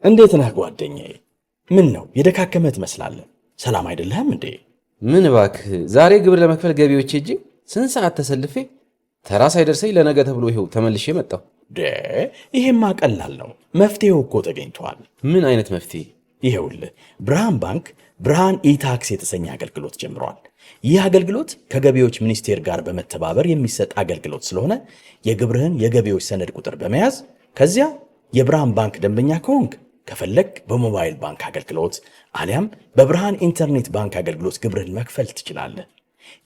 እንዴት ነህ ጓደኛዬ? ምን ነው የደካከመ ትመስላለህ። ሰላም አይደለህም እንዴ? ምን እባክህ፣ ዛሬ ግብር ለመክፈል ገቢዎች ሄጄ ስንት ሰዓት ተሰልፌ ተራ ሳይደርሰኝ ለነገ ተብሎ ይኸው ተመልሼ መጣሁ። ይሄማ ቀላል ነው። መፍትሄው እኮ ተገኝቷል። ምን አይነት መፍትሄ? ይኸውልህ ብርሃን ባንክ ብርሃን ኢታክስ የተሰኘ አገልግሎት ጀምሯል። ይህ አገልግሎት ከገቢዎች ሚኒስቴር ጋር በመተባበር የሚሰጥ አገልግሎት ስለሆነ የግብርህን የገቢዎች ሰነድ ቁጥር በመያዝ ከዚያ የብርሃን ባንክ ደንበኛ ከሆንክ ከፈለግ በሞባይል ባንክ አገልግሎት አሊያም በብርሃን ኢንተርኔት ባንክ አገልግሎት ግብርህን መክፈል ትችላለህ።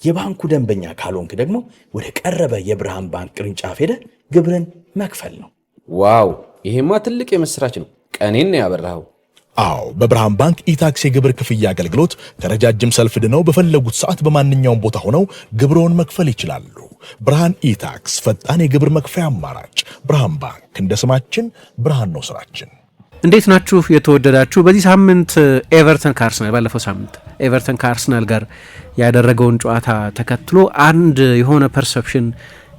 የባንኩ ደንበኛ ካልሆንክ ደግሞ ወደ ቀረበ የብርሃን ባንክ ቅርንጫፍ ሄደህ ግብርን መክፈል ነው። ዋው! ይሄማ ትልቅ የምስራች ነው። ቀኔን ነው ያበራኸው። አዎ፣ በብርሃን ባንክ ኢታክስ የግብር ክፍያ አገልግሎት ከረጃጅም ሰልፍ ድነው በፈለጉት ሰዓት በማንኛውም ቦታ ሆነው ግብርዎን መክፈል ይችላሉ። ብርሃን ኢታክስ ፈጣን የግብር መክፈያ አማራጭ። ብርሃን ባንክ እንደ ስማችን ብርሃን ነው ስራችን። እንዴት ናችሁ የተወደዳችሁ? በዚህ ሳምንት ኤቨርተን ከአርሰናል ባለፈው ሳምንት ኤቨርተን ከአርሰናል ጋር ያደረገውን ጨዋታ ተከትሎ አንድ የሆነ ፐርሰፕሽን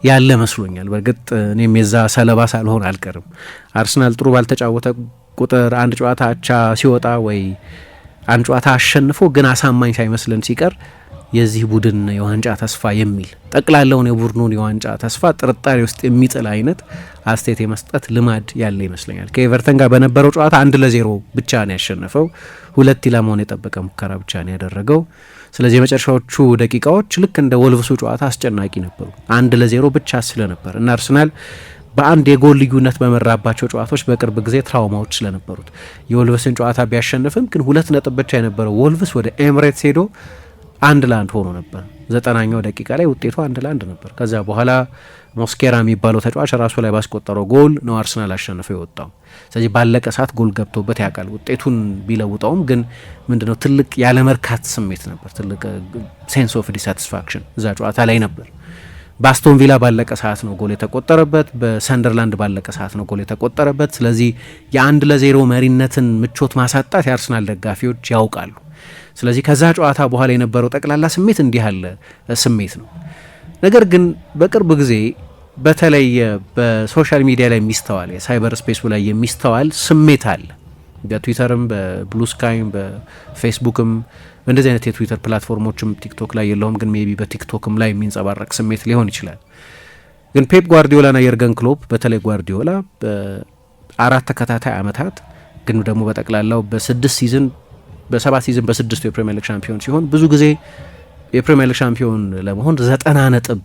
ያለ መስሎኛል። በእርግጥ እኔም የዛ ሰለባ ሳልሆን አልቀርም። አርሰናል ጥሩ ባልተጫወተ ቁጥር አንድ ጨዋታ አቻ ሲወጣ ወይ አንድ ጨዋታ አሸንፎ ግን አሳማኝ ሳይመስለን ሲቀር የዚህ ቡድን የዋንጫ ተስፋ የሚል ጠቅላላውን የቡድኑን የዋንጫ ተስፋ ጥርጣሬ ውስጥ የሚጥል አይነት አስተያየት የመስጠት ልማድ ያለ ይመስለኛል። ከኤቨርተን ጋር በነበረው ጨዋታ 1-0 ብቻ ነው ያሸነፈው። 2 ኢላማውን የጠበቀ ሙከራ ብቻ ነው ያደረገው። ስለዚህ የመጨረሻዎቹ ደቂቃዎች ልክ እንደ ወልቭሱ ጨዋታ አስጨናቂ ነበሩ። 1-0 ብቻ ስለነበር እና አርሰናል በአንድ የጎል ልዩነት በመራባቸው ጨዋታዎች በቅርብ ጊዜ ትራውማዎች ስለነበሩት የወልቭስን ጨዋታ ቢያሸንፍም ግን 2 ነጥብ ብቻ የነበረው ወልቭስ ወደ ኤምሬትስ ሄዶ 1-1 ሆኖ ነበር። 90ኛው ደቂቃ ላይ ውጤቱ 1-1 ነበር። ከዛ በኋላ ሞስኬራ የሚባለው ተጫዋች ራሱ ላይ ባስቆጠረው ጎል ነው አርሰናል አሸንፈው የወጣው። ስለዚህ ባለቀ ሰዓት ጎል ገብቶበት ያውቃል። ውጤቱን ቢለውጠውም ግን ምንድነው ትልቅ ያለመርካት ስሜት ነበር። ትልቅ ሴንስ ኦፍ ዲሳቲስፋክሽን እዛ ጨዋታ ላይ ነበር። በአስቶን ቪላ ባለቀ ሰዓት ነው ጎል የተቆጠረበት። በሰንደርላንድ ባለቀ ሰዓት ነው ጎል የተቆጠረበት። ስለዚህ የ1-0 መሪነትን ምቾት ማሳጣት የአርሰናል ደጋፊዎች ያውቃሉ። ስለዚህ ከዛ ጨዋታ በኋላ የነበረው ጠቅላላ ስሜት እንዲህ ያለ ስሜት ነው። ነገር ግን በቅርብ ጊዜ በተለይ በሶሻል ሚዲያ ላይ የሚስተዋል የሳይበር ስፔሱ ላይ የሚስተዋል ስሜት አለ። በትዊተርም በብሉስካይም በፌስቡክም እንደዚህ አይነት የትዊተር ፕላትፎርሞችም ቲክቶክ ላይ የለውም፣ ግን ሜቢ በቲክቶክም ላይ የሚንጸባረቅ ስሜት ሊሆን ይችላል። ግን ፔፕ ጓርዲዮላና የርገን ክሎፕ በተለይ ጓርዲዮላ በ4 ተከታታይ ዓመታት ግን ደግሞ በጠቅላላው በ7 ሲዝን በ6ቱ የፕሪሚየር ሊግ ሻምፒዮን ሲሆን ብዙ ጊዜ የፕሪሚየር ሊግ ሻምፒዮን ለመሆን 90 ነጥብ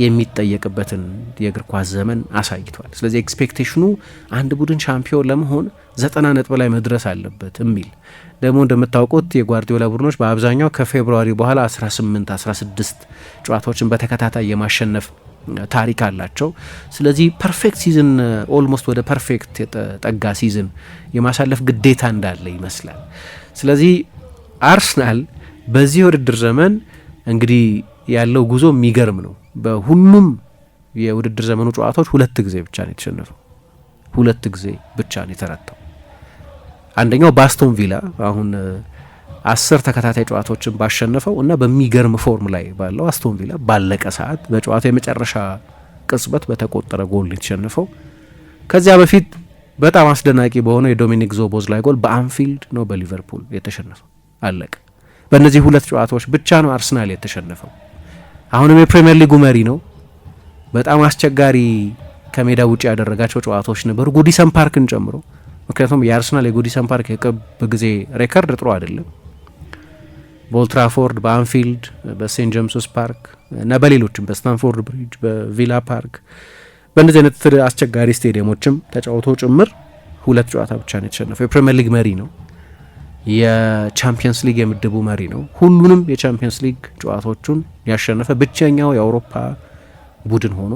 የሚጠየቅበትን የእግር ኳስ ዘመን አሳይቷል። ስለዚህ ኤክስፔክቴሽኑ አንድ ቡድን ሻምፒዮን ለመሆን 90 ነጥብ ላይ መድረስ አለበት የሚል ደግሞ እንደምታውቁት የጓርዲዮላ ቡድኖች በአብዛኛው ከፌብሩዋሪ በኋላ 18-16 ጨዋታዎችን በተከታታይ የማሸነፍ ታሪክ አላቸው። ስለዚህ ፐርፌክት ሲዝን ኦልሞስት ወደ ፐርፌክት የጠጋ ሲዝን የማሳለፍ ግዴታ እንዳለ ይመስላል። ስለዚህ አርሰናል በዚህ የውድድር ዘመን እንግዲህ ያለው ጉዞ የሚገርም ነው። በሁሉም የውድድር ዘመኑ ጨዋታዎች 2 ጊዜ ብቻ ነው የተሸነፈው። 2 ጊዜ ብቻ ነው የተረታው። አንደኛው በአስቶን ቪላ አሁን 10 ተከታታይ ጨዋታዎችን ባሸነፈው እና በሚገርም ፎርም ላይ ባለው አስቶን ቪላ ባለቀ ሰዓት በጨዋታው የመጨረሻ ቅጽበት በተቆጠረ ጎል የተሸነፈው። ከዚያ በፊት በጣም አስደናቂ በሆነው የዶሚኒክ ዞቦዝላይ ጎል በአንፊልድ ነው በሊቨርፑል የተሸነፈው። አለቀ። በእነዚህ 2 ጨዋታዎች ብቻ ነው አርሰናል የተሸነፈው። አሁንም የፕሪሚየር ሊጉ መሪ ነው። በጣም አስቸጋሪ ከሜዳ ውጭ ያደረጋቸው ጨዋታዎች ነበሩ ጉዲሰን ፓርክን ጨምሮ። ምክንያቱም የአርሰናል የጉዲሰን ፓርክ የቅርብ ጊዜ ሬከርድ ጥሩ አይደለም። በኦልትራፎርድ፣ በአንፊልድ፣ በሴንት ጄምስስ ፓርክ እና በሌሎችም በስታንፎርድ ብሪጅ፣ በቪላ ፓርክ በእነዚህ አይነት አስቸጋሪ ስቴዲየሞችም ተጫውቶ ጭምር 2 ጨዋታ ብቻ ነው የተሸነፈው። የፕሪሚየር ሊግ መሪ ነው። የቻምፒየንስ ሊግ የምድቡ መሪ ነው። ሁሉንም የቻምፒየንስ ሊግ ጨዋታዎቹን ያሸነፈ ብቸኛው የአውሮፓ ቡድን ሆኖ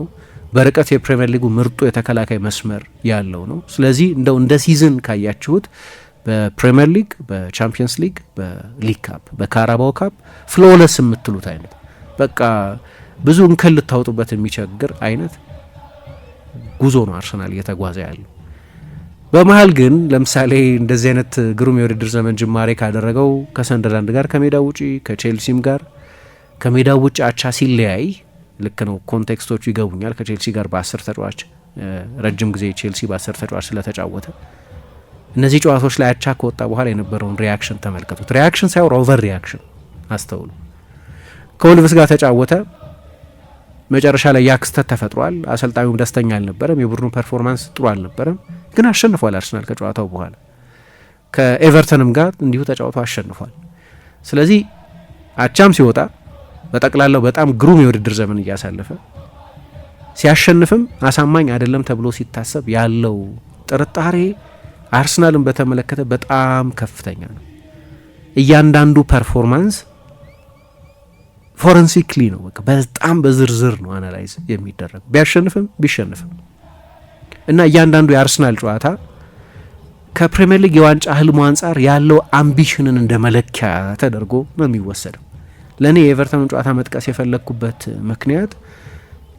በርቀት የፕሪሚየር ሊጉ ምርጡ የተከላካይ መስመር ያለው ነው። ስለዚህ እንደው እንደ ሲዝን ካያችሁት በፕሪሚየር ሊግ፣ በቻምፒየንስ ሊግ፣ በሊግ ካፕ፣ በካራባው ካፕ ፍሎለስ የምትሉት አይነት በቃ ብዙ እንከን ልታወጡበት የሚቸግር አይነት ጉዞ ነው አርሰናል እየተጓዘ ያለው። በመሀል ግን ለምሳሌ እንደዚህ አይነት ግሩም የውድድር ዘመን ጅማሬ ካደረገው ከሰንደርላንድ ጋር ከሜዳ ውጪ ከቼልሲም ጋር ከሜዳ ውጪ አቻ ሲለያይ ልክ ነው። ኮንቴክስቶቹ ይገቡኛል። ከቼልሲ ጋር በ10 ተጫዋች ረጅም ጊዜ ቼልሲ በ10 ተጫዋች ስለተጫወተ እነዚህ ጨዋታዎች ላይ አቻ ከወጣ በኋላ የነበረውን ሪያክሽን ተመልከቱት። ሪያክሽን ሳይሆን ኦቨር ሪያክሽን አስተውሉ። ከወልቭስ ጋር ተጫወተ። መጨረሻ ላይ ያ ክስተት ተፈጥሯል። አሰልጣኙም ደስተኛ አልነበረም። የቡድኑ ፐርፎርማንስ ጥሩ አልነበረም። ግን አሸንፏል አርሰናል ከጨዋታው በኋላ። ከኤቨርተንም ጋር እንዲሁ ተጫውቶ አሸንፏል። ስለዚህ አቻም ሲወጣ በጠቅላላው በጣም ግሩም የውድድር ዘመን እያሳለፈ ሲያሸንፍም አሳማኝ አይደለም ተብሎ ሲታሰብ ያለው ጥርጣሬ አርሰናልን በተመለከተ በጣም ከፍተኛ ነው። እያንዳንዱ ፐርፎርማንስ ፎረንሲክሊ ነው፣ በጣም በዝርዝር ነው አናላይዝ የሚደረገው ቢያሸንፍም ቢሸንፍም እና እያንዳንዱ የአርሰናል ጨዋታ ከፕሪሚየር ሊግ የዋንጫ ህልሙ አንጻር ያለው አምቢሽንን እንደ መለኪያ ተደርጎ ነው የሚወሰደው። ለእኔ የኤቨርተኑን ጨዋታ መጥቀስ የፈለግኩበት ምክንያት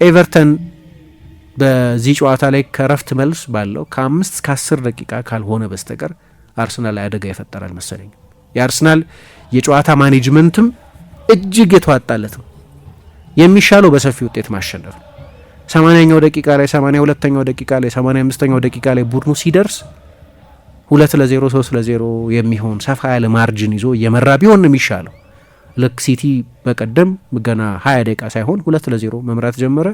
ኤቨርተን በዚህ ጨዋታ ላይ ከረፍት መልስ ባለው ከ5 እስከ 10 ደቂቃ ካልሆነ በስተቀር አርሰናል ላይ አደጋ የፈጠረ አልመሰለኝም። የአርሰናል የጨዋታ ማኔጅመንትም እጅግ የተዋጣለት ነው። የሚሻለው በሰፊ ውጤት ማሸነፍ ነው። 80ኛው ደቂቃ ላይ 82ኛው ደቂቃ ላይ 85ኛው ደቂቃ ላይ ቡድኑ ሲደርስ 2-0 3-0 የሚሆን ሰፋ ያለ ማርጅን ይዞ እየመራ ቢሆን ነው የሚሻለው። ልክ ሲቲ በቀደም ገና 20 ደቂቃ ሳይሆን 2-0 መምራት ጀመረ።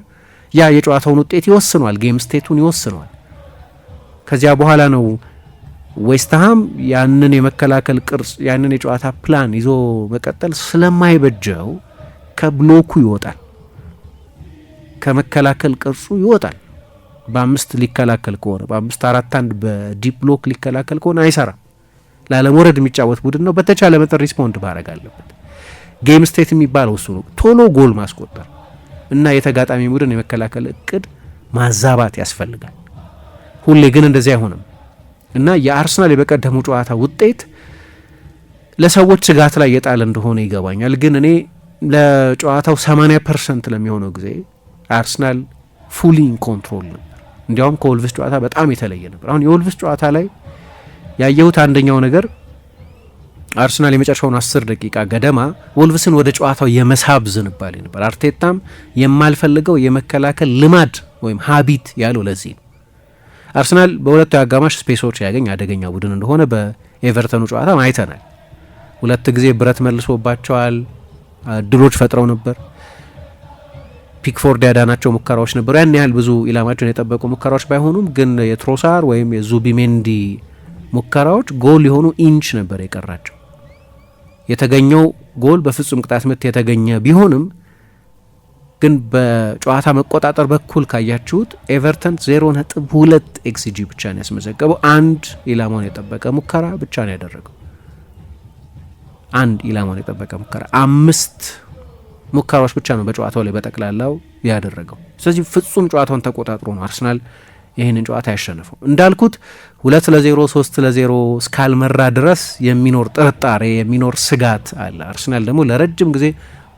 ያ የጨዋታውን ውጤት ይወስኗል፣ ጌም ስቴቱን ይወስኗል። ከዚያ በኋላ ነው ዌስትሃም ያንን የመከላከል ቅርጽ ያንን የጨዋታ ፕላን ይዞ መቀጠል ስለማይበጀው ከብሎኩ ይወጣል፣ ከመከላከል ቅርጹ ይወጣል። በ5 ሊከላከል ከሆነ በ5-4-1 በዲፕ ብሎክ ሊከላከል ከሆነ አይሰራም። ላለመውረድ የሚጫወት ቡድን ነው። በተቻለ መጠን ሪስፖንድ ማድረግ አለበት። ጌም ስቴት የሚባለው እሱ ነው፣ ቶሎ ጎል ማስቆጠር እና የተጋጣሚ ቡድን የመከላከል እቅድ ማዛባት ያስፈልጋል። ሁሌ ግን እንደዚህ አይሆንም እና የአርሰናል የበቀደሙ ጨዋታ ውጤት ለሰዎች ስጋት ላይ የጣለ እንደሆነ ይገባኛል። ግን እኔ ለጨዋታው 80% ለሚሆነው ጊዜ አርሰናል ፉሊ ኢን ኮንትሮል ነበር። እንዲያውም ከወልቭስ ጨዋታ በጣም የተለየ ነበር። አሁን የወልቭስ ጨዋታ ላይ ያየሁት አንደኛው ነገር አርሰናል የመጨረሻውን 10 ደቂቃ ገደማ ወልቭስን ወደ ጨዋታው የመሳብ ዝንባሌ ነበር። አርቴታም የማልፈልገው የመከላከል ልማድ ወይም ሀቢት ያለው ለዚህ ነው። አርሰናል በሁለቱ አጋማሽ ስፔሶች ያገኝ አደገኛ ቡድን እንደሆነ በኤቨርተኑ ጨዋታ አይተናል። 2 ጊዜ ብረት መልሶባቸዋል። ድሎች ፈጥረው ነበር። ፒክፎርድ ያዳናቸው ሙከራዎች ነበሩ። ያን ያህል ብዙ ኢላማቸውን የጠበቁ ሙከራዎች ባይሆኑም ግን የትሮሳር ወይም የዙቢሜንዲ ሙከራዎች ጎል የሆኑ ኢንች ነበር የቀራቸው። የተገኘው ጎል በፍጹም ቅጣት ምት የተገኘ ቢሆንም ግን በጨዋታ መቆጣጠር በኩል ካያችሁት ኤቨርተን 0.2 ኤክስጂ ብቻ ነው ያስመዘገበው። 1 ኢላማውን የጠበቀ ሙከራ ብቻ ነው ያደረገው። 1 ኢላማውን የጠበቀ ሙከራ 5 ሙከራዎች ብቻ ነው በጨዋታው ላይ በጠቅላላው ያደረገው። ስለዚህ ፍጹም ጨዋታውን ተቆጣጥሮ ነው አርሰናል ይህንን ጨዋታ ያሸነፈው። እንዳልኩት 2-0 3-0 እስካልመራ ድረስ የሚኖር ጥርጣሬ የሚኖር ስጋት አለ። አርሰናል ደግሞ ለረጅም ጊዜ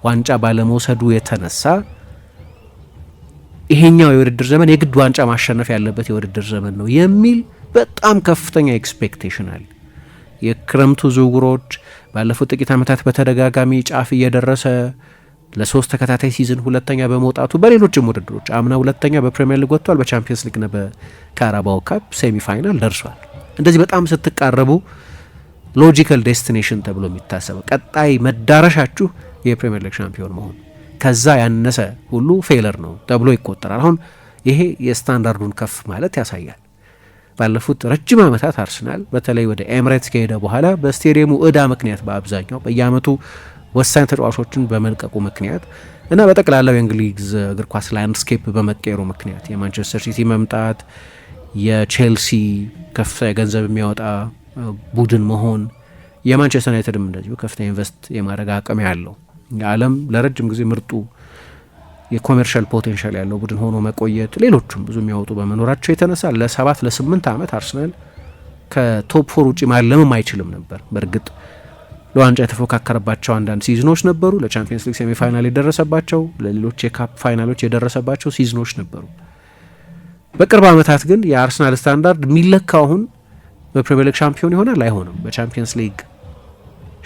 ዋንጫ ባለመውሰዱ የተነሳ ይሄኛው የውድድር ዘመን የግድ ዋንጫ ማሸነፍ ያለበት የውድድር ዘመን ነው የሚል በጣም ከፍተኛ ኤክስፔክቴሽን አለ። የክረምቱ ዝውውሮች ባለፉት ጥቂት ዓመታት በተደጋጋሚ ጫፍ እየደረሰ ለ3 ተከታታይ ሲዝን ሁለተኛ በመውጣቱ በሌሎችም ውድድሮች አምና ሁለተኛ በፕሪሚየር ሊግ ወጥቷል። በቻምፒየንስ ሊግና በካራባኦ ካፕ ሴሚ ፋይናል ደርሷል። እንደዚህ በጣም ስትቃረቡ ሎጂካል ዴስቲኔሽን ተብሎ የሚታሰበው ቀጣይ መዳረሻችሁ የፕሪሚየር ሊግ ሻምፒዮን መሆን፣ ከዛ ያነሰ ሁሉ ፌለር ነው ተብሎ ይቆጠራል። አሁን ይሄ የስታንዳርዱን ከፍ ማለት ያሳያል። ባለፉት ረጅም ዓመታት አርሰናል በተለይ ወደ ኤምሬትስ ከሄደ በኋላ በስቴዲየሙ ዕዳ ምክንያት በአብዛኛው በየዓመቱ ወሳኝ ተጫዋቾችን በመልቀቁ ምክንያት እና በጠቅላላው የእንግሊዝ እግር ኳስ ላንድስኬፕ በመቀየሩ ምክንያት የማንቸስተር ሲቲ መምጣት፣ የቼልሲ ከፍተኛ ገንዘብ የሚያወጣ ቡድን መሆን፣ የማንቸስተር ዩናይትድም እንደዚሁ ከፍተኛ ኢንቨስት የማድረግ አቅም ያለው የዓለም ለረጅም ጊዜ ምርጡ የኮሜርሻል ፖቴንሻል ያለው ቡድን ሆኖ መቆየት፣ ሌሎቹም ብዙ የሚያወጡ በመኖራቸው የተነሳ ለ7 ለ8 ዓመት አርሰናል ከቶፕ 4 ውጭ ማለምም አይችልም ነበር። በእርግጥ ለዋንጫ የተፎካከረባቸው አንዳንድ ሲዝኖች ነበሩ። ለቻምፒየንስ ሊግ ሴሚ ፋይናል የደረሰባቸው፣ ለሌሎች የካፕ ፋይናሎች የደረሰባቸው ሲዝኖች ነበሩ። በቅርብ ዓመታት ግን የአርሰናል ስታንዳርድ የሚለካው አሁን በፕሪሚየር ሊግ ሻምፒዮን ይሆናል አይሆንም፣ በቻምፒየንስ ሊግ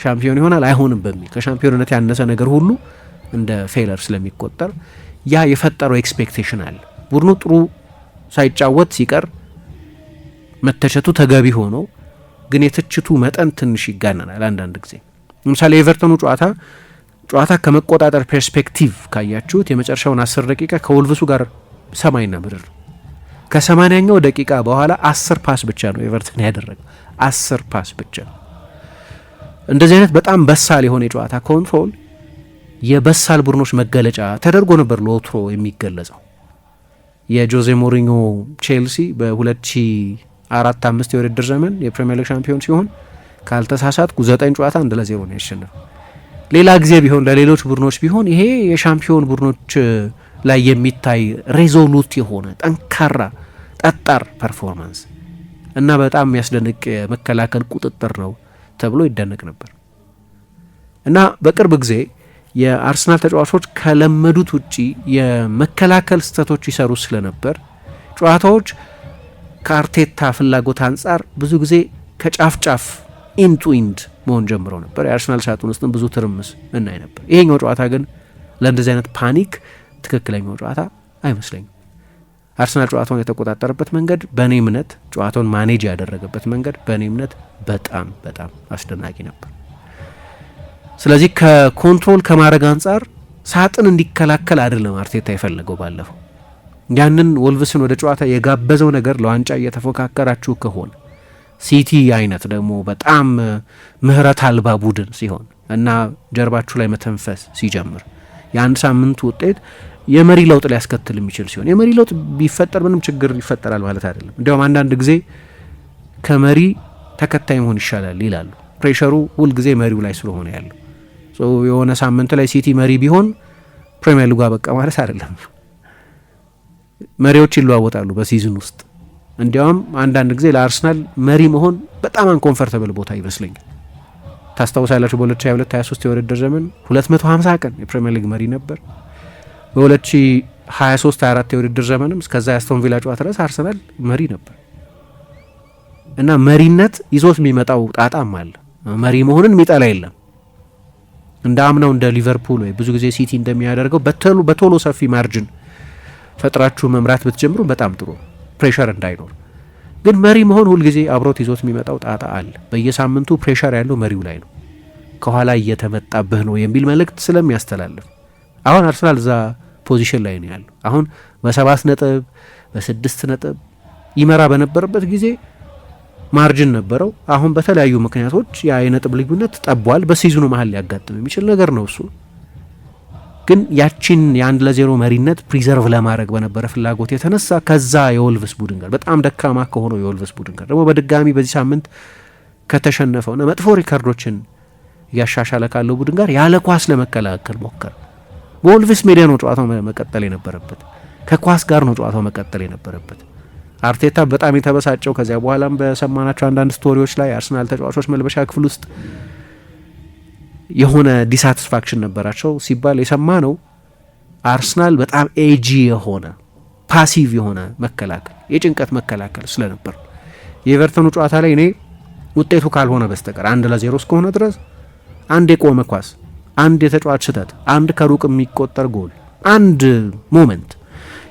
ሻምፒዮን ይሆናል አይሆንም በሚል ከሻምፒዮንነት ያነሰ ነገር ሁሉ እንደ ፌለር ስለሚቆጠር ያ የፈጠረው ኤክስፔክቴሽን አለ። ቡድኑ ጥሩ ሳይጫወት ሲቀር መተቸቱ ተገቢ ሆኖ ግን የትችቱ መጠን ትንሽ ይጋነናል አንዳንድ ጊዜ። ለምሳሌ የኤቨርተኑ ጨዋታ ከመቆጣጠር ፐርስፔክቲቭ ካያችሁት የመጨረሻውን 10 ደቂቃ ከወልቭሱ ጋር ሰማይና ምድር። ከ80ኛው ደቂቃ በኋላ 10 ፓስ ብቻ ነው ኤቨርተን ያደረገው፣ 10 ፓስ ብቻ። እንደዚህ አይነት በጣም በሳል የሆነ የጨዋታ ኮንትሮል የበሳል ቡድኖች መገለጫ ተደርጎ ነበር ለወትሮ የሚገለጸው። የጆዜ ሞሪኞ ቼልሲ በ2004-5 የውድድር ዘመን የፕሪሚየር ሊግ ሻምፒዮን ሲሆን ካልተሳሳትኩ 9 ጨዋታ 1-0 ነው ያሸነፈው። ሌላ ጊዜ ቢሆን ለሌሎች ቡድኖች ቢሆን ይሄ የሻምፒዮን ቡድኖች ላይ የሚታይ ሬዞሉት የሆነ ጠንካራ ጠጣር ፐርፎርማንስ እና በጣም የሚያስደንቅ የመከላከል ቁጥጥር ነው ተብሎ ይደነቅ ነበር። እና በቅርብ ጊዜ የአርሰናል ተጫዋቾች ከለመዱት ውጪ የመከላከል ስህተቶች ይሰሩ ስለነበር ጨዋታዎች ከአርቴታ ፍላጎት አንጻር ብዙ ጊዜ ከጫፍ ጫፍ ኢንቱ ኢንድ መሆን ጀምረው ነበር። የአርሰናል ሳጥን ውስጥም ብዙ ትርምስ እናይ ነበር። ይሄኛው ጨዋታ ግን ለእንደዚህ አይነት ፓኒክ ትክክለኛው ጨዋታ አይመስለኝም። አርሰናል ጨዋታውን የተቆጣጠረበት መንገድ በእኔ እምነት፣ ጨዋታውን ማኔጅ ያደረገበት መንገድ በእኔ እምነት በጣም በጣም አስደናቂ ነበር። ስለዚህ ከኮንትሮል ከማድረግ አንጻር ሳጥን እንዲከላከል አይደለም አርቴታ የፈለገው ባለፈው። ያንን ወልቭስን ወደ ጨዋታ የጋበዘው ነገር ለዋንጫ እየተፎካከራችሁ ከሆነ ሲቲ አይነት ደግሞ በጣም ምህረት አልባ ቡድን ሲሆን እና ጀርባችሁ ላይ መተንፈስ ሲጀምር የአንድ ሳምንቱ ውጤት የመሪ ለውጥ ሊያስከትል የሚችል ሲሆን የመሪ ለውጥ ቢፈጠር ምንም ችግር ይፈጠራል ማለት አይደለም። እንዲያውም አንዳንድ ጊዜ ከመሪ ተከታይ መሆን ይሻላል ይላሉ። ፕሬሸሩ ሁልጊዜ መሪው ላይ ስለሆነ ያለው የሆነ ሳምንት ላይ ሲቲ መሪ ቢሆን ፕሪሚየር ሊጉ በቃ ማለት አይደለም። መሪዎች ይለዋወጣሉ በሲዝን ውስጥ። እንዲያውም አንዳንድ ጊዜ ለአርሰናል መሪ መሆን በጣም አንኮንፈርተብል ቦታ ይመስለኛል። ታስታውሳላችሁ በ2022-23 የውድድር ዘመን 250 ቀን የፕሪሚየር ሊግ መሪ ነበር። በ2023-24 የውድድር ዘመንም እስከዛ የአስቶን ቪላ ጨዋታ ድረስ አርሰናል መሪ ነበር እና መሪነት ይዞት የሚመጣው ጣጣም አለ። መሪ መሆንን የሚጠላ የለም። እንደ አምናው እንደ ሊቨርፑል ወይ ብዙ ጊዜ ሲቲ እንደሚያደርገው በቶሎ ሰፊ ማርጅን ፈጥራችሁ መምራት ብትጀምሩ በጣም ጥሩ ፕሬሸር እንዳይኖር። ግን መሪ መሆን ሁልጊዜ አብሮት ይዞት የሚመጣው ጣጣ አለ። በየሳምንቱ ፕሬሸር ያለው መሪው ላይ ነው፣ ከኋላ እየተመጣብህ ነው የሚል መልእክት ስለሚያስተላልፍ አሁን አርሰናል እዛ ፖዚሽን ላይ ነው ያለው። አሁን በ7 ነጥብ በ6 ነጥብ ይመራ በነበረበት ጊዜ ማርጅን ነበረው። አሁን በተለያዩ ምክንያቶች የነጥብ ልዩነት ጠቧል። በሲዝኑ መሀል ሊያጋጥም የሚችል ነገር ነው እሱ። ግን ያቺን የ1-0 መሪነት ፕሪዘርቭ ለማድረግ በነበረ ፍላጎት የተነሳ ከዛ የወልቭስ ቡድን ጋር በጣም ደካማ ከሆነው የወልቭስ ቡድን ጋር ደግሞ በድጋሚ በዚህ ሳምንት ከተሸነፈውና መጥፎ ሪካርዶችን እያሻሻለ ካለው ቡድን ጋር ያለ ኳስ ለመከላከል ሞከረ። በወልቭስ ሜዳ ነው ጨዋታው መቀጠል የነበረበት፣ ከኳስ ጋር ነው ጨዋታው መቀጠል የነበረበት። አርቴታ በጣም የተበሳጨው ከዚያ በኋላም በሰማናቸው አንዳንድ ስቶሪዎች ላይ አርሰናል ተጫዋቾች መልበሻ ክፍል ውስጥ የሆነ ዲሳቲስፋክሽን ነበራቸው ሲባል የሰማ ነው። አርሰናል በጣም ኤጂ የሆነ ፓሲቭ የሆነ መከላከል፣ የጭንቀት መከላከል ስለነበር የኤቨርተኑ ጨዋታ ላይ እኔ ውጤቱ ካልሆነ በስተቀር 1-0 እስከሆነ ድረስ አንድ የቆመ ኳስ፣ አንድ የተጫዋች ስህተት፣ አንድ ከሩቅ የሚቆጠር ጎል፣ አንድ ሞመንት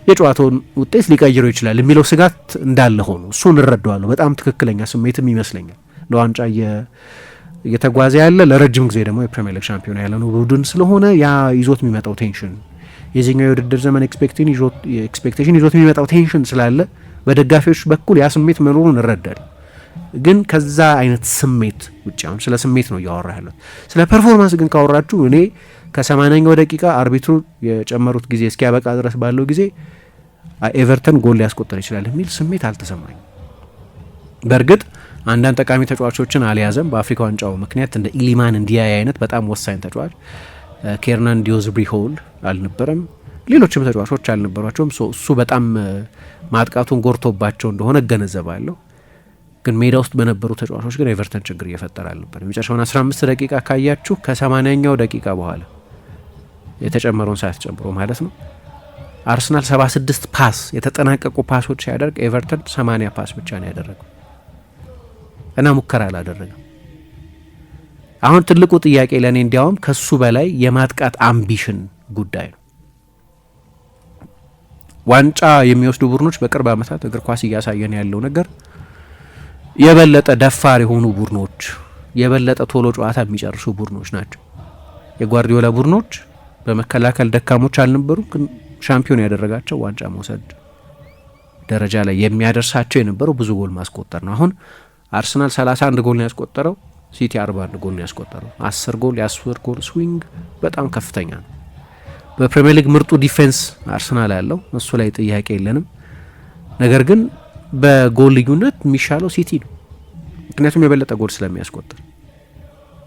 የጨዋታውን ውጤት ሊቀይረው ይችላል የሚለው ስጋት እንዳለ ሆኖ እሱን እረዳዋለሁ። በጣም ትክክለኛ ስሜትም ይመስለኛል። ለዋንጫ እየተጓዘ ያለ ለረጅም ጊዜ ደግሞ የፕሪሚየር ሊግ ሻምፒዮን ያለ ነው ቡድን ስለሆነ ያ ይዞት የሚመጣው ቴንሽን የዚህኛው የውድድር ዘመን ኤክስፔክቴሽን ይዞት የሚመጣው ቴንሽን ስላለ በደጋፊዎች በኩል ያ ስሜት መኖሩን እረዳል። ግን ከዛ አይነት ስሜት ውጭ አሁን ስለ ስሜት ነው እያወራ ያለው። ስለ ፐርፎርማንስ ግን ካወራችሁ እኔ ከ80ኛው ደቂቃ አርቢትሩ የጨመሩት ጊዜ እስኪያበቃ ድረስ ባለው ጊዜ ኤቨርተን ጎል ሊያስቆጠር ይችላል የሚል ስሜት አልተሰማኝም። በእርግጥ አንዳንድ ጠቃሚ ተጫዋቾችን አልያዘም። በአፍሪካ ዋንጫው ምክንያት እንደ ኢሊማን እንዲያይ አይነት በጣም ወሳኝ ተጫዋች ኬርናን ዲዮዝብሪ ሆል አልነበረም፣ ሌሎችም ተጫዋቾች አልነበሯቸውም። እሱ በጣም ማጥቃቱን ጎርቶባቸው እንደሆነ እገነዘባለሁ። ግን ሜዳ ውስጥ በነበሩ ተጫዋቾች ግን ኤቨርተን ችግር እየፈጠረ አልነበር። የመጨረሻውን 15 ደቂቃ ካያችሁ ከ80ኛው ደቂቃ በኋላ የተጨመረውን ሰዓት ጨምሮ ማለት ነው አርሰናል 76 ፓስ የተጠናቀቁ ፓሶች ሲያደርግ ኤቨርተን 80 ፓስ ብቻ ነው ያደረገው እና ሙከራ አላደረገም። አሁን ትልቁ ጥያቄ ለእኔ እንዲያውም ከሱ በላይ የማጥቃት አምቢሽን ጉዳይ ነው። ዋንጫ የሚወስዱ ቡድኖች በቅርብ ዓመታት እግር ኳስ እያሳየን ያለው ነገር የበለጠ ደፋር የሆኑ ቡድኖች፣ የበለጠ ቶሎ ጨዋታ የሚጨርሱ ቡድኖች ናቸው። የጓርዲዮላ ቡድኖች በመከላከል ደካሞች አልነበሩም፣ ግን ሻምፒዮን ያደረጋቸው ዋንጫ መውሰድ ደረጃ ላይ የሚያደርሳቸው የነበረው ብዙ ጎል ማስቆጠር ነው። አሁን አርሰናል 31 ጎል ነው ያስቆጠረው፣ ሲቲ 41 ጎል ነው ያስቆጠረው። 10 ጎል የ10 ጎል ስዊንግ በጣም ከፍተኛ ነው። በፕሪሚየር ሊግ ምርጡ ዲፌንስ አርሰናል ያለው እሱ ላይ ጥያቄ የለንም። ነገር ግን በጎል ልዩነት የሚሻለው ሲቲ ነው፣ ምክንያቱም የበለጠ ጎል ስለሚያስቆጥር።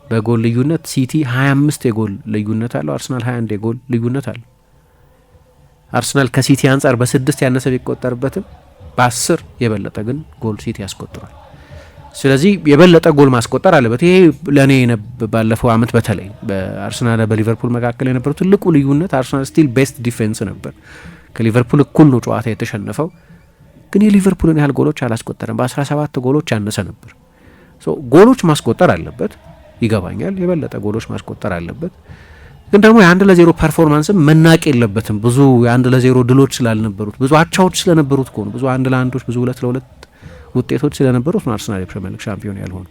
በጎል ልዩነት ሲቲ 25 የጎል ልዩነት አለው፣ አርሰናል 21 የጎል ልዩነት አለው። አርሰናል ከሲቲ አንጻር በ6 ያነሰ ቢቆጠርበትም በ10 የበለጠ ግን ጎል ሲቲ ያስቆጥራል። ስለዚህ የበለጠ ጎል ማስቆጠር አለበት። ይሄ ለእኔ ባለፈው አመት በተለይ በአርሰናል በሊቨርፑል መካከል የነበረው ትልቁ ልዩነት አርሰናል ስቲል ቤስት ዲፌንስ ነበር። ከሊቨርፑል እኩል ነው ጨዋታ የተሸነፈው፣ ግን የሊቨርፑልን ያህል ጎሎች አላስቆጠረም። በ17 ጎሎች ያነሰ ነበር። ጎሎች ማስቆጠር አለበት፣ ይገባኛል። የበለጠ ጎሎች ማስቆጠር አለበት፣ ግን ደግሞ የ1-0 ፐርፎርማንስም መናቅ የለበትም። ብዙ የ1-0 ድሎች ስላልነበሩት፣ ብዙ አቻዎች ስለነበሩት ከሆኑ ብዙ 1-1ዶች፣ ብዙ 2-2 ውጤቶች ስለነበሩት ነው አርሰናል የፕሪሚየር ሊግ ሻምፒዮን ያልሆነ።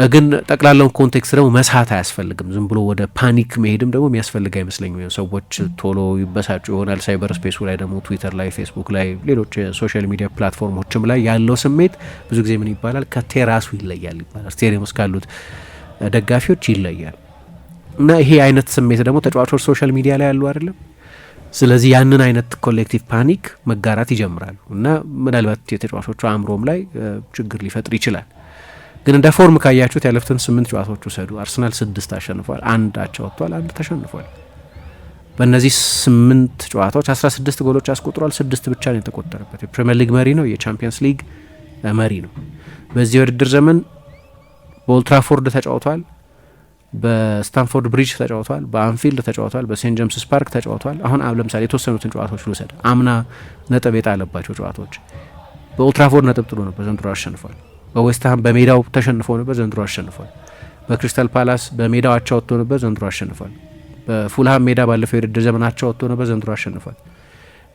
ግን ጠቅላላውን ኮንቴክስት ደግሞ መሳት አያስፈልግም። ዝም ብሎ ወደ ፓኒክ መሄድም ደግሞ የሚያስፈልግ አይመስለኝም። ሰዎች ቶሎ ይበሳጩ ይሆናል። ሳይበር ስፔሱ ላይ ደግሞ ትዊተር ላይ፣ ፌስቡክ ላይ፣ ሌሎች የሶሻል ሚዲያ ፕላትፎርሞችም ላይ ያለው ስሜት ብዙ ጊዜ ምን ይባላል ከቴራሱ ይለያል ይባላል። ስቴዲየም ውስጥ ካሉት ደጋፊዎች ይለያል። እና ይሄ አይነት ስሜት ደግሞ ተጫዋቾች ሶሻል ሚዲያ ላይ ያሉ አይደለም። ስለዚህ ያንን አይነት ኮሌክቲቭ ፓኒክ መጋራት ይጀምራሉ እና ምናልባት የተጫዋቾቹ አእምሮም ላይ ችግር ሊፈጥር ይችላል። ግን እንደ ፎርም ካያችሁት ያለፉትን 8 ጨዋታዎች ውሰዱ። አርሰናል 6 አሸንፏል፣ 1 አቻ ወጥቷል፣ 1 ተሸንፏል። በእነዚህ 8 ጨዋታዎች 16 ጎሎች አስቆጥሯል፣ 6 ብቻ ነው የተቆጠረበት። የፕሪሚየር ሊግ መሪ ነው፣ የቻምፒየንስ ሊግ መሪ ነው። በዚህ የውድድር ዘመን በኦልትራፎርድ ተጫውቷል፣ በስታንፎርድ ብሪጅ ተጫውቷል፣ በአንፊልድ ተጫውቷል፣ በሴንት ጄምስስ ፓርክ ተጫውቷል። አሁን ለምሳሌ የተወሰኑትን ጨዋታዎች ልውሰድ። አምና ነጥብ የጣለባቸው ጨዋታዎች በኦልትራፎርድ ነጥብ ጥሎ ነበር፣ ዘንድሮ አሸንፏል። በዌስትሃም በሜዳው ተሸንፎ ነበር፣ ዘንድሮ አሸንፏል። በክሪስታል ፓላስ በሜዳው አቻ ወጥቶ ነበር፣ ዘንድሮ አሸንፏል። በፉልሃም ሜዳ ባለፈው የውድድር ዘመን አቻ ወጥቶ ነበር፣ ዘንድሮ አሸንፏል።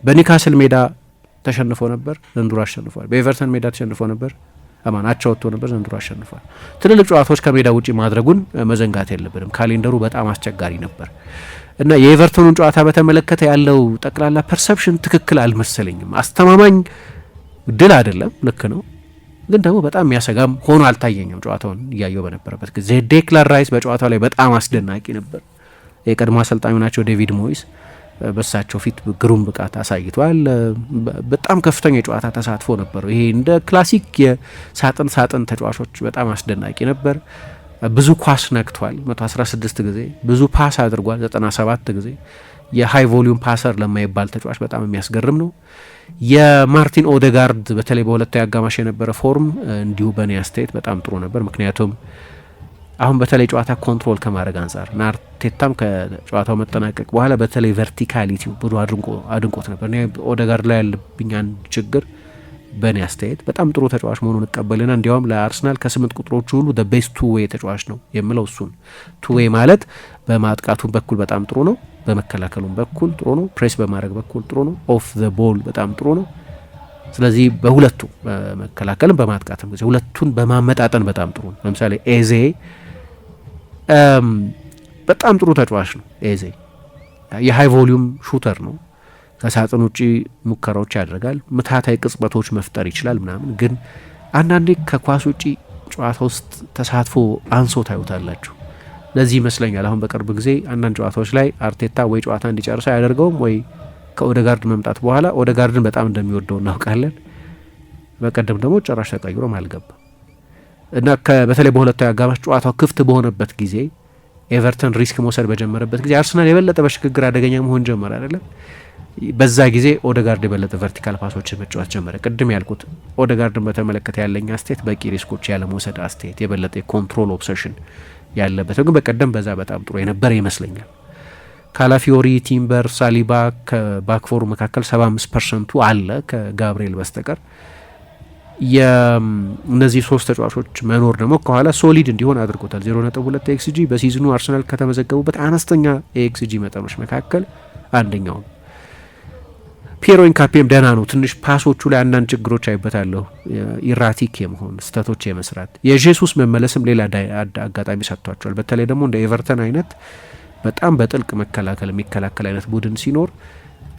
በኒካስል ሜዳ ተሸንፎ ነበር፣ ዘንድሮ አሸንፏል። በኤቨርተን ሜዳ ተሸንፎ ነበር፣ አቻ ወጥቶ ነበር፣ ዘንድሮ አሸንፏል። ትልልቅ ጨዋታዎች ከሜዳ ውጪ ማድረጉን መዘንጋት የለብንም። ካሌንደሩ በጣም አስቸጋሪ ነበር እና የኤቨርተኑን ጨዋታ በተመለከተ ያለው ጠቅላላ ፐርሰፕሽን ትክክል አልመሰለኝም። አስተማማኝ ድል አይደለም፣ ልክ ነው፣ ግን ደግሞ በጣም የሚያሰጋም ሆኖ አልታየኝም። ጨዋታውን እያየው በነበረበት ጊዜ ዴክላን ራይስ በጨዋታው ላይ በጣም አስደናቂ ነበር። የቀድሞ አሰልጣኙ ናቸው ዴቪድ ሞይስ፣ በሳቸው ፊት ግሩም ብቃት አሳይቷል። በጣም ከፍተኛ የጨዋታ ተሳትፎ ነበረው። ይሄ እንደ ክላሲክ የሳጥን ተጫዋቾች በጣም አስደናቂ ነበር። ብዙ ኳስ ነክቷል፣ 116 ጊዜ ብዙ ፓስ አድርጓል፣ 97 ጊዜ። የሃይ ቮሊዩም ፓሰር ለማይባል ተጫዋች በጣም የሚያስገርም ነው። የማርቲን ኦዴጋርድ በተለይ በሁለታዊ አጋማሽ የነበረ ፎርም እንዲሁ በኔ አስተያየት በጣም ጥሩ ነበር። ምክንያቱም አሁን በተለይ ጨዋታ ኮንትሮል ከማድረግ አንጻር አርቴታም ከጨዋታው መጠናቀቅ በኋላ በተለይ ቨርቲካሊቲው ብዙ አድንቆት ነበር። ኦዴጋርድ ላይ ያለብኝ አንድ ችግር በእኔ አስተያየት በጣም ጥሩ ተጫዋች መሆኑን እቀበልና እንዲያውም ለአርሰናል ከ8 ቁጥሮቹ ሁሉ ቤስት ቱ ዌይ ተጫዋች ነው የምለው እሱን። ቱ ዌይ ማለት በማጥቃቱም በኩል በጣም ጥሩ ነው፣ በመከላከሉም በኩል ጥሩ ነው፣ ፕሬስ በማድረግ በኩል ጥሩ ነው፣ ኦፍ ዘ ቦል በጣም ጥሩ ነው። ስለዚህ በሁለቱ በመከላከልም በማጥቃትም ጊዜ ሁለቱን በማመጣጠን በጣም ጥሩ ነው። ለምሳሌ ኤዜ በጣም ጥሩ ተጫዋች ነው። ኤዜ የሃይ ቮሊዩም ሹተር ነው። ከሳጥን ውጪ ሙከራዎች ያደርጋል፣ ምታታይ ቅጽበቶች መፍጠር ይችላል ምናምን። ግን አንዳንዴ ከኳስ ውጪ ጨዋታ ውስጥ ተሳትፎ አንሶ ታዩታላችሁ። ለዚህ ይመስለኛል አሁን በቅርብ ጊዜ አንዳንድ ጨዋታዎች ላይ አርቴታ ወይ ጨዋታ እንዲጨርሰው አያደርገውም ወይ ከኦዴጋርድ መምጣት በኋላ ኦዴጋርድን በጣም እንደሚወደው እናውቃለን። በቀደም ደግሞ ጭራሽ ተቀይሮም አልገባም እና በተለይ በሁለታዊ አጋማሽ ጨዋታው ክፍት በሆነበት ጊዜ ኤቨርተን ሪስክ መውሰድ በጀመረበት ጊዜ አርሰናል የበለጠ በሽግግር አደገኛ መሆን ጀመረ አይደለም። በዛ ጊዜ ኦዴጋርድ የበለጠ ቨርቲካል ፓሶችን መጫወት ጀመረ። ቅድም ያልኩት ኦዴጋርድን በተመለከተ ያለኝ አስተያየት በቂ ሪስኮች ያለመውሰድ አስተያየት፣ የበለጠ የኮንትሮል ኦብሰሽን ያለበት ግን በቀደም በዛ በጣም ጥሩ የነበረ ይመስለኛል። ካላፊዮሪ፣ ቲምበር፣ ሳሊባ ከባክፎሩ መካከል 75% አለ ከጋብርኤል በስተቀር። የእነዚህ 3 ተጫዋቾች መኖር ደግሞ ከኋላ ሶሊድ እንዲሆን አድርጎታል። 0.2 ኤክስጂ በሲዝኑ አርሰናል ከተመዘገቡበት አነስተኛ የኤክስጂ መጠኖች መካከል አንደኛው ነው። ፒየሮ ኢንካፔም ደህና ነው። ትንሽ ፓሶቹ ላይ አንዳንድ ችግሮች አይበታለሁ፣ ኢራቲክ የመሆን ስህተቶች የመስራት። የጄሱስ መመለስም ሌላ አጋጣሚ ሰጥቷቸዋል። በተለይ ደግሞ እንደ ኤቨርተን አይነት በጣም በጥልቅ መከላከል የሚከላከል አይነት ቡድን ሲኖር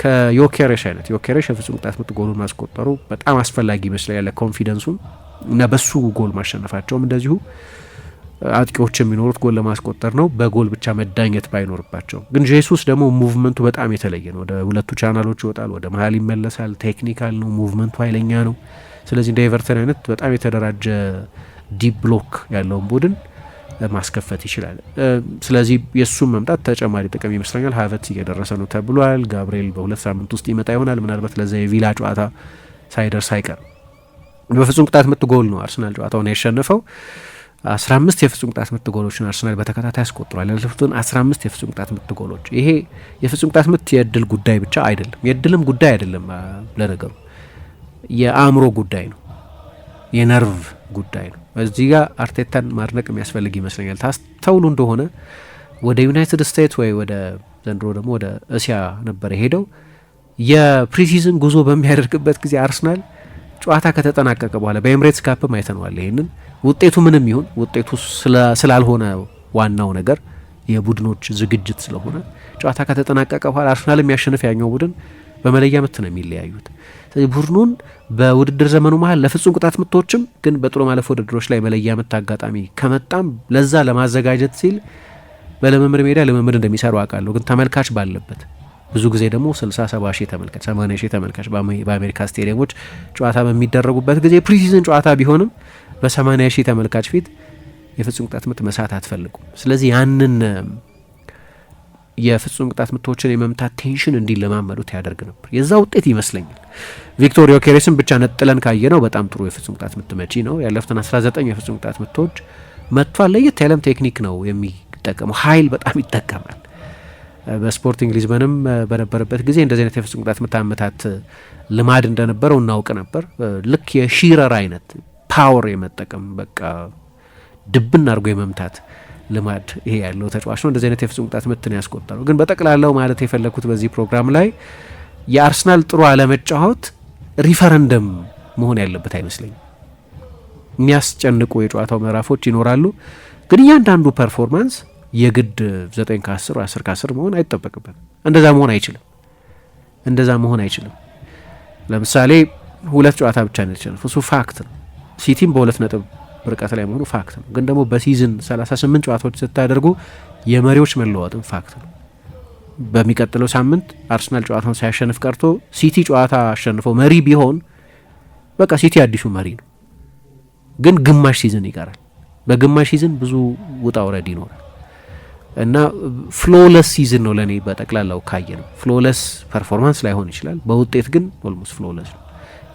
ከዮኬሬሽ አይነት ዮኬሬሽ የፍጹም ቅጣት ምት ጎሉን ማስቆጠሩ በጣም አስፈላጊ ይመስላል ያለ ኮንፊደንሱን እና በሱ ጎል ማሸነፋቸውም እንደዚሁ አጥቂዎች የሚኖሩት ጎል ለማስቆጠር ነው፣ በጎል ብቻ መዳኘት ባይኖርባቸው። ግን ጄሱስ ደግሞ ሙቭመንቱ በጣም የተለየ ነው። ወደ ሁለቱ ቻናሎች ይወጣል፣ ወደ መሀል ይመለሳል፣ ቴክኒካል ነው፣ ሙቭመንቱ ኃይለኛ ነው። ስለዚህ እንደ ኤቨርተን አይነት በጣም የተደራጀ ዲፕ ብሎክ ያለውን ቡድን ማስከፈት ይችላል። ስለዚህ የእሱም መምጣት ተጨማሪ ጥቅም ይመስለኛል። ሀቨርትዝ እየደረሰ ነው ተብሏል። ጋብርኤል በ2 ሳምንት ውስጥ ይመጣ ይሆናል፣ ምናልባት ለዛ የቪላ ጨዋታ ሳይደርስ አይቀር። በፍጹም ቅጣት ምት ጎል ነው አርሰናል ጨዋታውን ያሸነፈው። 15 የፍጹም ቅጣት ምት ጎሎችን አርሰናል በተከታታይ ያስቆጥሯል። ያለፉትን 15 የፍጹም ቅጣት ምት ጎሎች። ይሄ የፍጹም ቅጣት ምት የእድል ጉዳይ ብቻ አይደለም፣ የእድልም ጉዳይ አይደለም። ለነገሩ የአእምሮ ጉዳይ ነው፣ የነርቭ ጉዳይ ነው። እዚህ ጋር አርቴታን ማድነቅ የሚያስፈልግ ይመስለኛል። ታስተውሉ እንደሆነ ወደ ዩናይትድ ስቴትስ ወይ ወደ ዘንድሮ ደግሞ ወደ እስያ ነበር የሄደው። የፕሪሲዝን ጉዞ በሚያደርግበት ጊዜ አርሰናል ጨዋታ ከተጠናቀቀ በኋላ በኤምሬትስ ካፕም አይተነዋል። ይህንን ውጤቱ ምንም ይሁን ውጤቱ ስላልሆነ ዋናው ነገር የቡድኖች ዝግጅት ስለሆነ ጨዋታ ከተጠናቀቀ በኋላ አርሰናል የሚያሸንፍ ያኛው ቡድን በመለያ ምት ነው የሚለያዩት። ስለዚህ ቡድኑን በውድድር ዘመኑ መሀል ለፍጹም ቅጣት ምቶችም ግን በጥሎ ማለፍ ውድድሮች ላይ መለያ ምት አጋጣሚ ከመጣም ለዛ ለማዘጋጀት ሲል በልምምድ ሜዳ ልምምድ እንደሚሰሩ አውቃለሁ። ግን ተመልካች ባለበት ብዙ ጊዜ ደግሞ 60-70 ሺህ ተመልካች 80 ሺህ ተመልካች በአሜሪካ ስቴዲየሞች ጨዋታ በሚደረጉበት ጊዜ ፕሪሲዝን ጨዋታ ቢሆንም በ80 ሺህ ተመልካች ፊት የፍጹም ቅጣት ምት መሳት አትፈልጉም። ስለዚህ ያንን የፍጹም ቅጣት ምቶችን የመምታት ቴንሽን እንዲለማመዱት ያደርግ ነበር። የዛ ውጤት ይመስለኛል። ቪክቶር ዮኬሬስን ብቻ ነጥለን ካየ ነው በጣም ጥሩ የፍጹም ቅጣት ምት መቺ ነው። ያለፉትን 19 የፍጹም ቅጣት ምቶች መጥቷል። ለየት ያለም ቴክኒክ ነው የሚጠቀመው፣ ኃይል በጣም ይጠቀማል። በስፖርቲንግ ሊዝበንም በነበረበት ጊዜ እንደዚህ አይነት የፍጹም ቅጣት ምት አመታት ልማድ እንደነበረው እናውቅ ነበር። ልክ የሺረር አይነት ፓወር የመጠቀም በቃ ድብን አድርጎ የመምታት ልማድ ይሄ ያለው ተጫዋች ነው። እንደዚህ አይነት የፍጹም ቅጣት ምትን ያስቆጠረው። ግን በጠቅላላው ማለት የፈለግኩት በዚህ ፕሮግራም ላይ የአርሰናል ጥሩ አለመጫወት ሪፈረንደም መሆን ያለበት አይመስለኝም። የሚያስጨንቁ የጨዋታው ምዕራፎች ይኖራሉ፣ ግን እያንዳንዱ ፐርፎርማንስ የግድ 9 ከ10 10 ከ10 መሆን አይጠበቅበትም። እንደዛ መሆን አይችልም። ለምሳሌ 2 ጨዋታ ብቻ ነው የተሸነፈው፣ እሱ ፋክት ነው። ሲቲም በ2 ነጥብ ርቀት ላይ መሆኑ ፋክት ነው። ግን ደግሞ በሲዝን 38 ጨዋታዎች ስታደርጉ የመሪዎች መለዋወጥም ፋክት ነው። በሚቀጥለው ሳምንት አርሰናል ጨዋታውን ሳያሸንፍ ቀርቶ ሲቲ ጨዋታ አሸንፈው መሪ ቢሆን በቃ ሲቲ አዲሱ መሪ ነው። ግን ግማሽ ሲዝን ይቀራል። በግማሽ ሲዝን ብዙ ውጣ ውረድ ይኖራል እና ፍሎለስ ሲዝን ነው ለእኔ በጠቅላላው ካየ ነው። ፍሎለስ ፐርፎርማንስ ላይሆን ይችላል፣ በውጤት ግን ኦልሞስት ፍሎለስ ነው።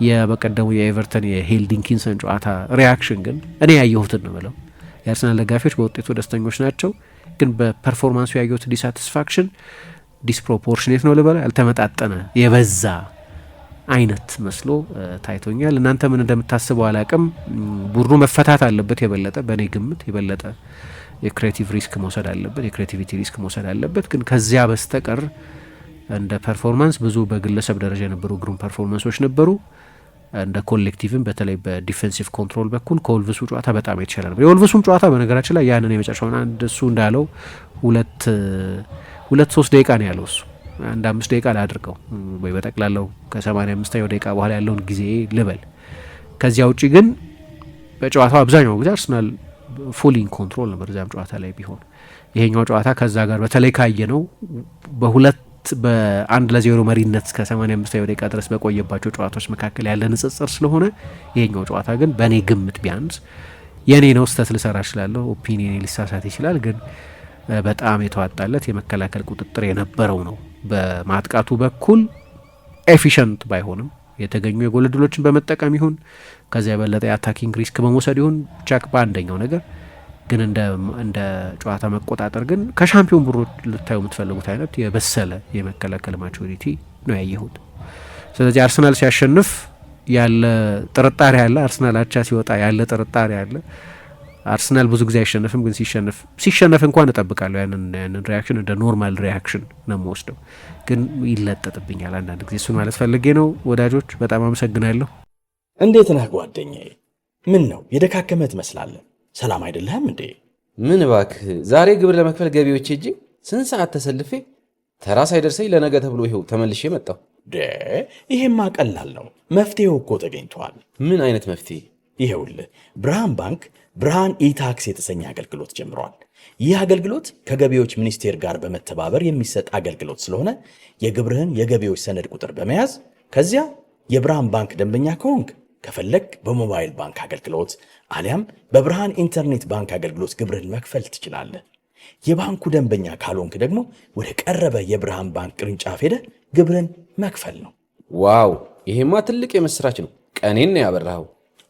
የበቀደሙ የኤቨርተን የሄልዲንኪንሰን ጨዋታ ሪያክሽን ግን እኔ ያየሁትን ነው ብለው የአርሰናል ደጋፊዎች በውጤቱ ደስተኞች ናቸው፣ ግን በፐርፎርማንሱ ያየሁት ዲሳቲስፋክሽን ዲስፕሮፖርሽኔት ነው ልበላ፣ ያልተመጣጠነ የበዛ አይነት መስሎ ታይቶኛል። እናንተ ምን እንደምታስበው አላቅም። ቡድኑ መፈታት አለበት፣ የበለጠ በእኔ ግምት የበለጠ የክሬቲቭ ሪስክ መውሰድ አለበት፣ የክሬቲቪቲ ሪስክ መውሰድ አለበት። ግን ከዚያ በስተቀር እንደ ፐርፎርማንስ ብዙ በግለሰብ ደረጃ የነበሩ ግሩም ፐርፎርማንሶች ነበሩ። እንደ ኮሌክቲቭም በተለይ በዲፌንሲቭ ኮንትሮል በኩል ከወልቭሱ ጨዋታ በጣም የተሻለ ነበር። የወልቭሱም ጨዋታ በነገራችን ላይ ያንን የመጨረሻውን አንድ እሱ እንዳለው 2-3 ደቂቃ ነው ያለው እሱ አንድ 5 ደቂቃ ላድርገው ወይ በጠቅላላው ከ85ኛው ደቂቃ በኋላ ያለውን ጊዜ ልበል። ከዚያ ውጪ ግን በጨዋታው አብዛኛው ጊዜ አርሰናል ፉሊንግ ኮንትሮል ነበር እዚያም ጨዋታ ላይ ቢሆን። ይሄኛው ጨዋታ ከዛ ጋር በተለይ ካየ ነው በ1-0 መሪነት እስከ 85ኛው ደቂቃ ድረስ በቆየባቸው ጨዋታዎች መካከል ያለ ንጽጽር ስለሆነ ይሄኛው ጨዋታ ግን በእኔ ግምት ቢያንስ የኔ ነው፣ ስህተት ልሰራ እችላለሁ፣ ኦፒኒየን ሊሳሳት ይችላል፣ ግን በጣም የተዋጣለት የመከላከል ቁጥጥር የነበረው ነው። በማጥቃቱ በኩል ኤፊሽንት ባይሆንም የተገኙ የጎል ዕድሎችን በመጠቀም ይሁን ከዚያ የበለጠ የአታኪንግ ሪስክ በመውሰድ ይሁን ቻክ በአንደኛው ነገር ግን እንደ ጨዋታ መቆጣጠር ግን ከሻምፒዮን ቡድኖች ልታዩ የምትፈልጉት አይነት የበሰለ የመከላከል ማቹሪቲ ነው ያየሁት። ስለዚህ አርሰናል ሲያሸንፍ ያለ ጥርጣሬ አለ፣ አርሰናል አቻ ሲወጣ ያለ ጥርጣሬ አለ። አርሰናል ብዙ ጊዜ አይሸነፍም፣ ግን ሲሸነፍ እንኳን እጠብቃለሁ ያንን ሪያክሽን እንደ ኖርማል ሪያክሽን ነው የምወስደው፣ ግን ይለጠጥብኛል አንዳንድ ጊዜ። እሱን ማለት ፈልጌ ነው። ወዳጆች በጣም አመሰግናለሁ። እንዴት ነህ ጓደኛዬ? ምን ነው የደካከመህ ትመስላለህ። ሰላም አይደለህም እንዴ? ምን እባክህ፣ ዛሬ ግብር ለመክፈል ገቢዎች ሄጄ ስንት ሰዓት ተሰልፌ ተራ ሳይደርሰኝ ለነገ ተብሎ ይኸው ተመልሼ መጣሁ። ይሄማ ቀላል ነው፣ መፍትሄው እኮ ተገኝቷል። ምን አይነት መፍትሄ? ይኸውልህ ብርሃን ባንክ ብርሃን ኢታክስ የተሰኘ አገልግሎት ጀምሯል። ይህ አገልግሎት ከገቢዎች ሚኒስቴር ጋር በመተባበር የሚሰጥ አገልግሎት ስለሆነ የግብርህን የገቢዎች ሰነድ ቁጥር በመያዝ ከዚያ የብርሃን ባንክ ደንበኛ ከሆንክ ከፈለግ በሞባይል ባንክ አገልግሎት አሊያም በብርሃን ኢንተርኔት ባንክ አገልግሎት ግብርህን መክፈል ትችላለህ። የባንኩ ደንበኛ ካልሆንክ ደግሞ ወደ ቀረበ የብርሃን ባንክ ቅርንጫፍ ሄደህ ግብርን መክፈል ነው። ዋው! ይሄማ ትልቅ የምስራች ነው። ቀኔን ነው ያበራኸው።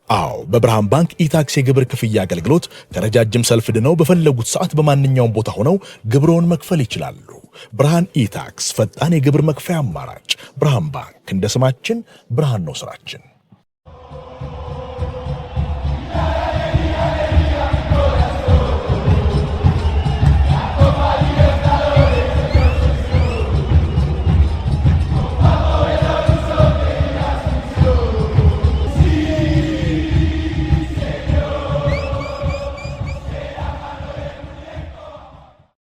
አዎ በብርሃን ባንክ ኢታክስ የግብር ክፍያ አገልግሎት ከረጃጅም ሰልፍ ድነው በፈለጉት ሰዓት በማንኛውም ቦታ ሆነው ግብሮን መክፈል ይችላሉ። ብርሃን ኢታክስ ፈጣን የግብር መክፈያ አማራጭ። ብርሃን ባንክ እንደ ስማችን ብርሃን ነው ስራችን።